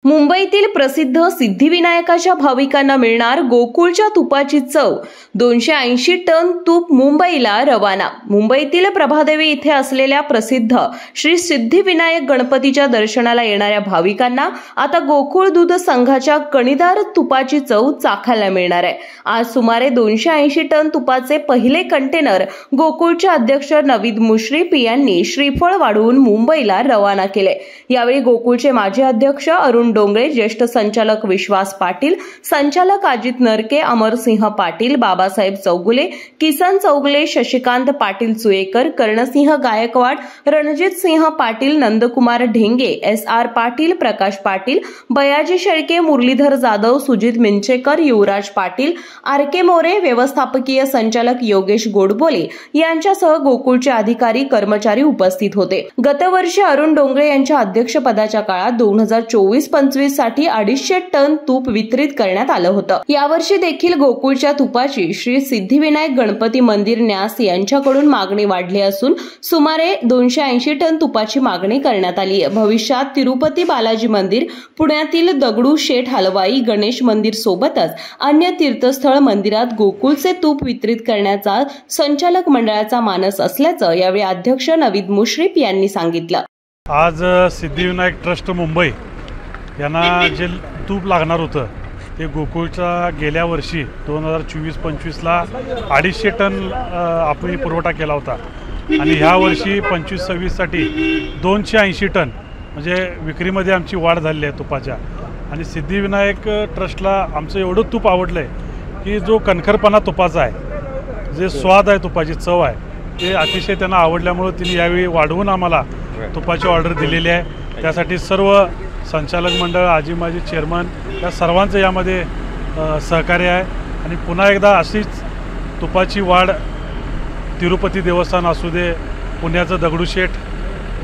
मुंबईतील प्रसिद्ध सिद्धिविनायकाच्या भाविकांना मिळणार गोकुळच्या तुपाची चव। 280 टन तूप मुंबईला रवाना। मुंबईतील प्रभादेवी इथे असलेल्या प्रसिद्ध श्री सिद्धिविनायक गणपतीच्या दर्शनाला येणाऱ्या भाविकांना आता गोकुळ दूध संघाच्या कणीदार तुपाची चव चाखायला मिळणार आहे। आज सुमारे 280 टन तुपाचे पहिले कंटेनर गोकुळचे अध्यक्ष नवीद मुश्रीफ यांनी श्रीफळ वाढवून मुंबईला रवाना केले। यावेळी गोकुळचे माजी अध्यक्ष अरुण डोंगरे, ज्येष्ठ संचालक विश्वास पाटील, संचालक अजित नरके, अमरसिंह पाटील, बाबासाहेब चौगुले, किसन चौगुले, शशिकांत पाटील सुयेकर, कर्णसिंह गायकवाड, रणजित सिंह पाटील, नंदकुमार ढेंगे, SR पाटील, प्रकाश पाटील, बयाजी शेळके, मुरलीधर जाधव, सुजित मिंचेकर, युवराज पाटील, RK मोरे, व्यवस्थापकीय संचालक योगेश गोडबोले यांच्यासह गोकुळचे अधिकारी कर्मचारी उपस्थित होते। गतवर्षी अरुण डोंगरे यांच्या अध्यक्षपदाच्या काळात 2024-25 साठी 250 टन तूप वितरित करण्यात आलं होतं। यावर्षी देखील गोकुळच्या तुपाची श्री सिद्धिविनायक गणपती मंदिर न्यास यांच्याकडून मागणी वाढली असून सुमारे 280 टन तुपाची मागणी करण्यात आली आहे। भविष्यात तिरुपती बालाजी मंदिर, पुण्यातील दगडूशेठ हलवाई गणेश मंदिर सोबतच अन्य तीर्थस्थळ मंदिरात गोकुळचे तूप वितरित करण्याचा संचालक मंडळाचा मानस असल्याचं यावेळी अध्यक्ष नवीद मुश्रीफ यांनी सांगितलं। आज सिद्धिविनायक ट्रस्ट मुंबई यांना जे तूप लागणार होतं ते गोकुळच्या गेल्या वर्षी 2024-25ला 250 टन आपण पुरवठा केला होता आणि ह्या वर्षी 25-26 साठी 280 टन म्हणजे विक्रीमध्ये आमची वाढ झाली आहे तुपाच्या। आणि सिद्धिविनायक ट्रस्टला आमचं एवढं तूप आवडलं आहे की जो कणखरपणा तुपाचा आहे, जे स्वाद आहे, तुपाची चव आहे, ते अतिशय त्यांना आवडल्यामुळे त्यांनी यावेळी वाढवून आम्हाला तुपाची ऑर्डर दिलेली आहे। त्यासाठी सर्व संचालक मंडळ, आजी माजी चेअरमन या सर्वांचं यामध्ये सहकार्य आहे। आणि पुन्हा एकदा अशीच तुपाची वाढ तिरुपती देवस्थान असू दे, पुण्याचं दगडूशेठ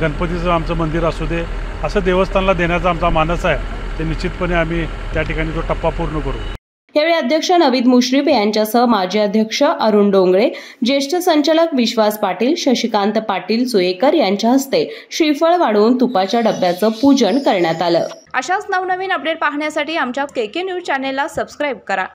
गणपतीचं आमचं मंदिर असू दे, असं देवस्थानला देण्याचा आमचा मानस आहे। ते निश्चितपणे आम्ही त्या ठिकाणी तो टप्पा पूर्ण करू। यावेळी अध्यक्ष नवीद मुश्रीफ यांच्यासह माजी अध्यक्ष अरुण डोंगरे, ज्येष्ठ संचालक विश्वास पाटील, शशिकांत पाटील सुयेकर यांच्या हस्ते श्रीफळ वाढवून तुपाच्या डब्याचं पूजन करण्यात आलं। अशाच नवनवीन अपडेट पाहण्यासाठी आमच्या KK न्यूज चॅनेलला सबस्क्राईब करा।